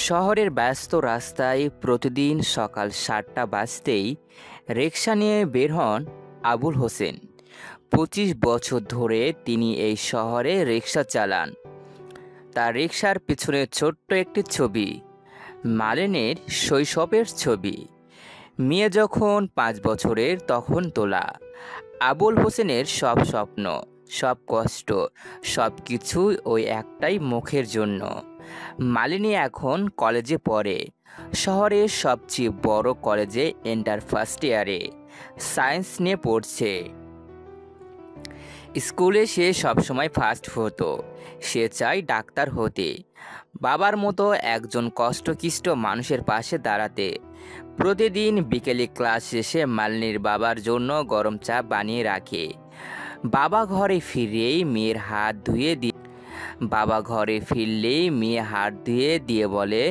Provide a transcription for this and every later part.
শহরের ব্যস্ত রাস্তায় প্রতিদিন সকাল ৭টা বাজতেই রিকশা নিয়ে বের হন আবুল হোসেন। ২৫ বছর ধরে তিনি এই শহরে রিকশা চালান। তার রিকশার পিছনে ছোট্ট একটি ছবি, মালিনীর শৈশবের ছবি। মেয়ে যখন ৫ বছরের তখন তোলা। আবুল হোসেনের সব স্বপ্ন, সব কষ্ট, সব কিছুই ওই একটাই মুখের জন্য। মালিনী এখন কলেজে পড়ে, শহরের সবচেয়ে বড় কলেজে, ইন্টার ফার্স্ট ইয়ারে সায়েন্স নিয়ে পড়ছে। স্কুলে সে সবসময় ফার্স্ট হতো, সে চায় ডাক্তার হতে, বাবার মতো একজন কষ্টকিষ্ট মানুষের পাশে দাঁড়াতে। প্রতিদিন বিকেলে ক্লাস শেষে মালিনীর বাবার জন্য গরম চা বানিয়ে রাখে। বাবা ঘরে ফিরলেই মেয়ের হাত ধুয়ে দিয়ে বাবা ঘরে ফিরলেই মেয়ে হাত ধুয়ে দিয়ে বলে,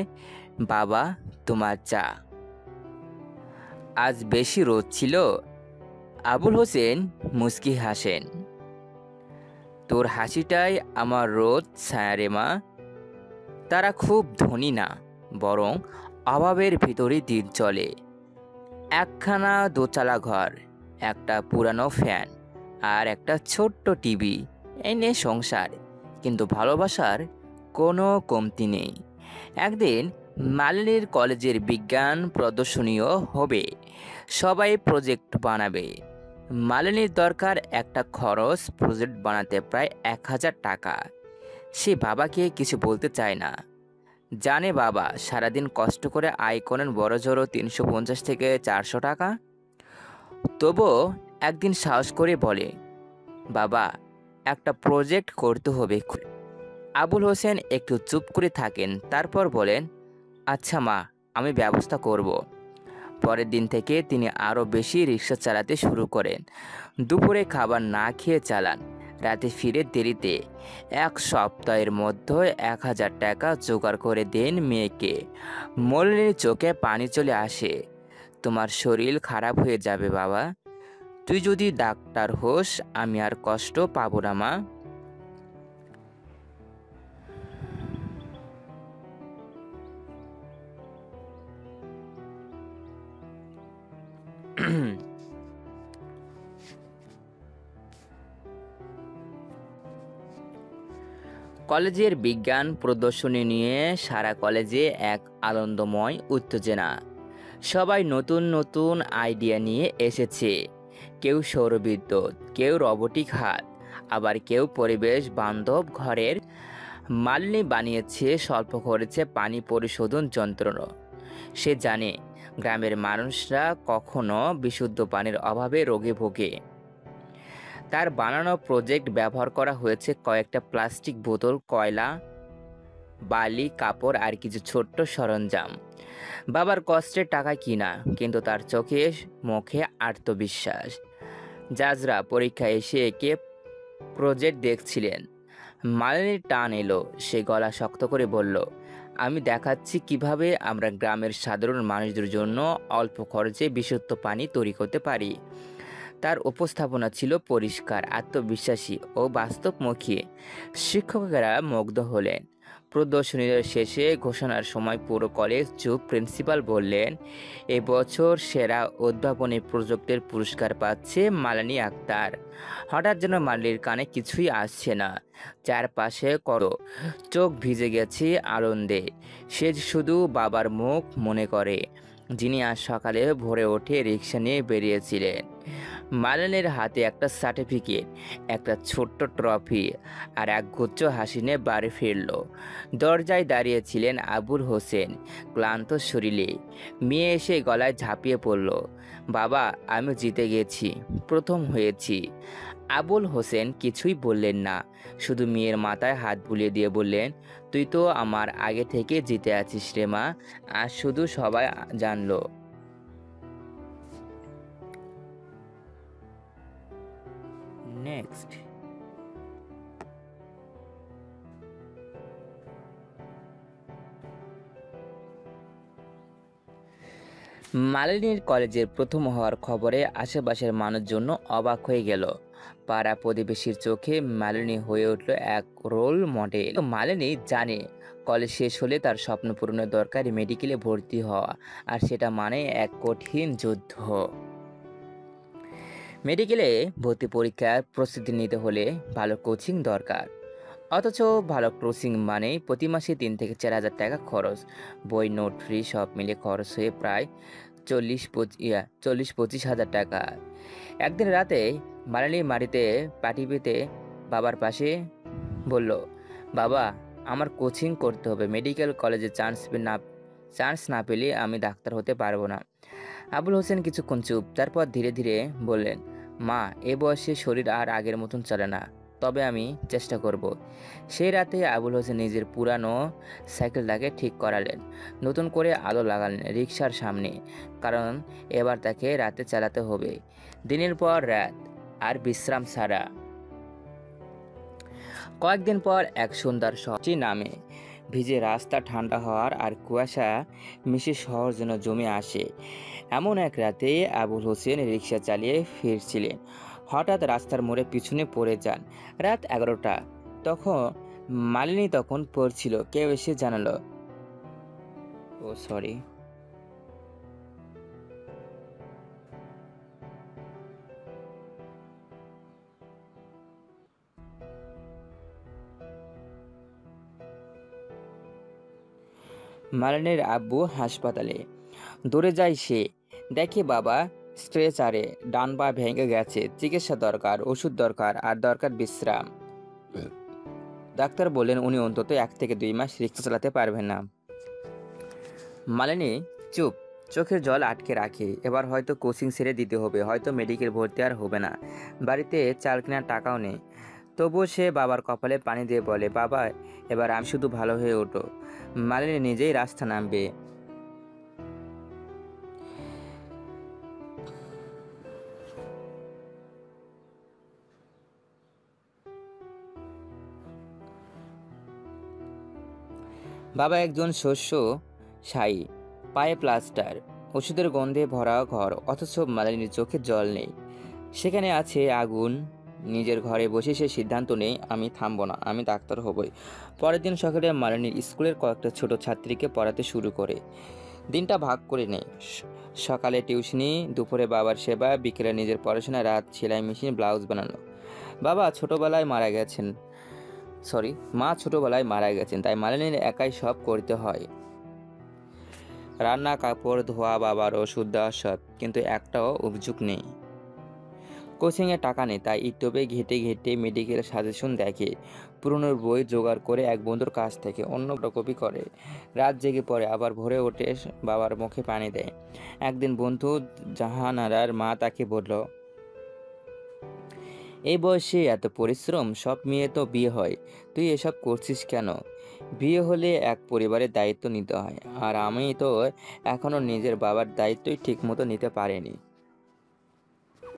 বাবা তোমার চা। আজ বেশি রোদ ছিল? আবুল হোসেন মুচকি হাসেন। তোর হাসিটাই আমার রোদ ছায়া রে মা। তারা খুব ধনী না, বরং অভাবের ভিতরে দিন চলে। একখানা দোতলা ঘর, একটা পুরানো ফ্যান আর একটা ছোট্ট টিভি, এনে সংসার, কিন্তু ভালোবাসার কোনো কমতি নেই। একদিন মালিনীর কলেজের বিজ্ঞান প্রদর্শনীও হবে, সবাই প্রজেক্ট বানাবে। মালিনীর দরকার একটা খরচ, প্রজেক্ট বানাতে প্রায় ১,০০০ টাকা। সে বাবাকে কিছু বলতে চায় না, জানে বাবা সারাদিন কষ্ট করে আয় করেন বড়জোর ৩৫০ থেকে ৪০০ টাকা। তবুও একদিন সাহস করে বলে, বাবা একটা প্রজেক্ট করতে হবে। আবুল হোসেন একটু চুপ করে থাকেন, তারপর বলেন, আচ্ছা মা, আমি ব্যবস্থা করব। পরের দিন থেকে তিনি আরও বেশি রিক্সা চালাতে শুরু করেন। দুপুরে খাবার না খেয়ে চালান, রাতে ফিরে দেরিতে। ১ সপ্তাহের মধ্যে ১,০০০ টাকা জোগাড় করে দেন মেয়েকে। মলিনীর চোখে পানি চলে আসে। তোমার শরীর খারাপ হয়ে যাবে বাবা, তুই যদি ডাক্তার হোস আমি আর কষ্ট পাবো না মা। কলেজের বিজ্ঞান প্রদর্শনী নিয়ে সারা কলেজে এক আনন্দময় উত্তেজনা। সবাই নতুন নতুন আইডিয়া নিয়ে এসেছে। কেউ সৌরবিদ্যুৎ, কেউ রোবোটিক হাত, আবার কেউ পরিবেশ বান্ধব ঘরের। মালিনী বানিয়েছে স্বল্প খরচে পানি পরিশোধন যন্ত্র। সে জানে গ্রামের মানুষরা কখনো বিশুদ্ধ পানির অভাবে রোগে ভোগে। তার বানানো প্রজেক্ট ব্যবহার করা হয়েছে কয়েকটা প্লাস্টিক বোতল, কয়লা, বালি, কাপড় আর কিছু ছোট্ট সরঞ্জাম। বাবার কষ্টের টাকা কিনা, কিন্তু তার চোখে মুখে আত্মবিশ্বাস। জাজরা পরীক্ষায় এসে একে প্রজেক্ট দেখছিলেন। মালিনীর টান এলো, সে গলা শক্ত করে বলল, আমি দেখাচ্ছি কিভাবে আমরা গ্রামের সাধারণ মানুষদের জন্য অল্প খরচে বিশুদ্ধ পানি তৈরি করতে পারি। তার উপস্থাপনা ছিল পরিষ্কার, আত্মবিশ্বাসী ও বাস্তবমুখী। শিক্ষকেরা মুগ্ধ হলেন। প্রদর্শনীর শেষে ঘোষণার সময় পুরো কলেজ চুপ। প্রিন্সিপাল বললেন, এবছর সেরা উদ্ভাবনী প্রজেক্টের পুরস্কার পাচ্ছে মালিনী আক্তার। হঠাৎ যেন মালিনীর কানে কিছুই আসছে না, চারপাশে করো, চোখ ভিজে গেছে আনন্দে। সে শুধু বাবার মুখ মনে করে, যিনি আজ সকালে ভোরে উঠে রিকশা নিয়ে বেরিয়েছিলেন। মালিনীর হাতে একটা সার্টিফিকেট, একটা ছোট্ট ট্রফি আর একগুচ্ছ হাসি নিয়ে বাড়ি ফিরল। দরজায় দাঁড়িয়েছিলেন আবুল হোসেন, ক্লান্ত শরীরে। মেয়ে এসে গলায় ঝাঁপিয়ে পড়ল, বাবা আমি জিতে গেছি, প্রথম হয়েছি। আবুল হোসেন কিছুই বললেন না, শুধু মেয়ের মাথায় হাত বুলিয়ে দিয়ে বললেন, তুই তো আমার আগে থেকে জিতে আছিস রে মা, আজ শুধু সবাই জানলো। নেক্সট। মালিনীর কলেজের প্রথম হওয়ার খবরে আশেপাশের মানুষজন অবাক হয়ে গেল। পাড়া প্রতিবেশীর চোখে মালিনী হয়ে উঠল এক রোল মডেল। মালিনী জানে কলেজ শেষ হলে তার স্বপ্ন পূরণের দরকার মেডিকেলে ভর্তি হওয়া, আর সেটা মানে এক কঠিন যুদ্ধ। মেডিকেলে ভর্তি পরীক্ষার প্রস্তুতি নিতে হলে ভালো কোচিং দরকার, অথচ ভালো কোচিং মানে প্রতি মাসে 3 থেকে 4 হাজার টাকা খরচ। বই, নোট, ফ্রি সব মিলে খরচ হয়ে প্রায় 40-25 হাজার টাকা। একদিন রাতে মালিনী মাটিতে পাটি পেতে বাবার পাশে বলল, বাবা, আমার কোচিং করতে হবে, মেডিকেল কলেজে চান্স না পেলে আমি ডাক্তার হতে পারবো না। আবুল হোসেন কিছুক্ষণ চুপ, তারপর ধীরে ধীরে বললেন, মা, এ বয়সে শরীর আর আগের মতন চলে না, তবে আমি চেষ্টা করব। সেই রাতে আবুল হোসেন নিজের পুরানো সাইকেলটাকে ঠিক করালেন, নতুন করে আলো লাগালেন রিকশার সামনে, কারণ এবার তাকে রাতে চালাতে হবে, দিনের পর রাত, আর বিশ্রাম ছাড়া। কয়েকদিন পর এক সুন্দর সহজে নামে, ভিজে রাস্তা ঠান্ডা হওয়ার আর কুয়াশা মিশে শহর যেন জমে আসে। এমন এক রাতে আবুল হোসেন রিকশা চালিয়ে ফিরছিলেন, হঠাৎ রাস্তার মোড়ে পিছনে পড়ে যান। রাত 11টা, তখন মালিনী তখন পড়ছিল। কেউ এসে জানালো, ও সরি। মালিনীর আব্বু হাসপাতালে। দৌড়ে যায় সে, দেখে বাবা স্ট্রেচারে, ডান পা ভেঙে গেছে, চিকিৎসা দরকার, ওষুধ দরকার, আর দরকার বিশ্রাম। ডাক্তার বললেন উনি অন্তত 1 থেকে 2 মাস রিক্সা চালাতে পারবেন না। মালিনী চুপ, চোখের জল আটকে রাখে। এবার হয়তো কোচিং ছেড়ে দিতে হবে, হয়তো মেডিকেল ভর্তি আর হবে না, বাড়িতে চাল কেনার টাকাও নেই। তবুও সে বাবার কপালে পানি দিয়ে বলে, বাবা, এবার আমি শুধু ভালো হয়ে ওঠো। মালিনী নিজেই রাস্তা নামবে। বাবা একজন শস্যশায়ী, পায়ে প্লাস্টার, ওষুধের গন্ধে ভরা ঘর, অথচ মালিনীর চোখে জল নেই। সেখানে আছে আগুন। নিজের ঘরে বসে সে সিদ্ধান্ত নেই, আমি থামবো না, আমি ডাক্তার হবই। পরের দিন সকালে মালিনীর স্কুলের কয়েকটা ছোট ছাত্রীকে পড়াতে শুরু করে। দিনটা ভাগ করে নেয়, সকালে টিউশনি, দুপুরে বাবার সেবা, বিকেলে নিজের পড়াশোনা, রাত সেলাই মেশিন, ব্লাউজ বানানো। বাবা ছোটবেলায় মারা গেছেন, মা ছোটবেলায় মারা গেছেন, তাই মালিনীর একাই সব করতে হয়, রান্না, কাপড় ধোয়া, বাবার ওষুধ দেওয়া, সব। কিন্তু একটাও অভিযোগ নেই। কোচিংয়ে টাকা নেই, তাই ইউটিউবে ঘেটে ঘেটে মেডিকেল সাজেশন দেখে, পুরনো বই জোগাড় করে এক বন্ধুর কাছ থেকে অন্য ফটোকপি করে, রাত জেগে পড়ে, আবার ভোরে ওঠে বাবার মুখে পানি দেয়। একদিন বন্ধু জাহানারার মা তাকে বলল, এই বয়সে এত পরিশ্রম, সব মেয়ে তো বিয়ে হয়, তুই এসব করছিস কেন? বিয়ে হলে এক পরিবারের দায়িত্ব নিতে হয়, আর আমি তো এখনো নিজের বাবার দায়িত্বই ঠিক মতো নিতে পারিনি।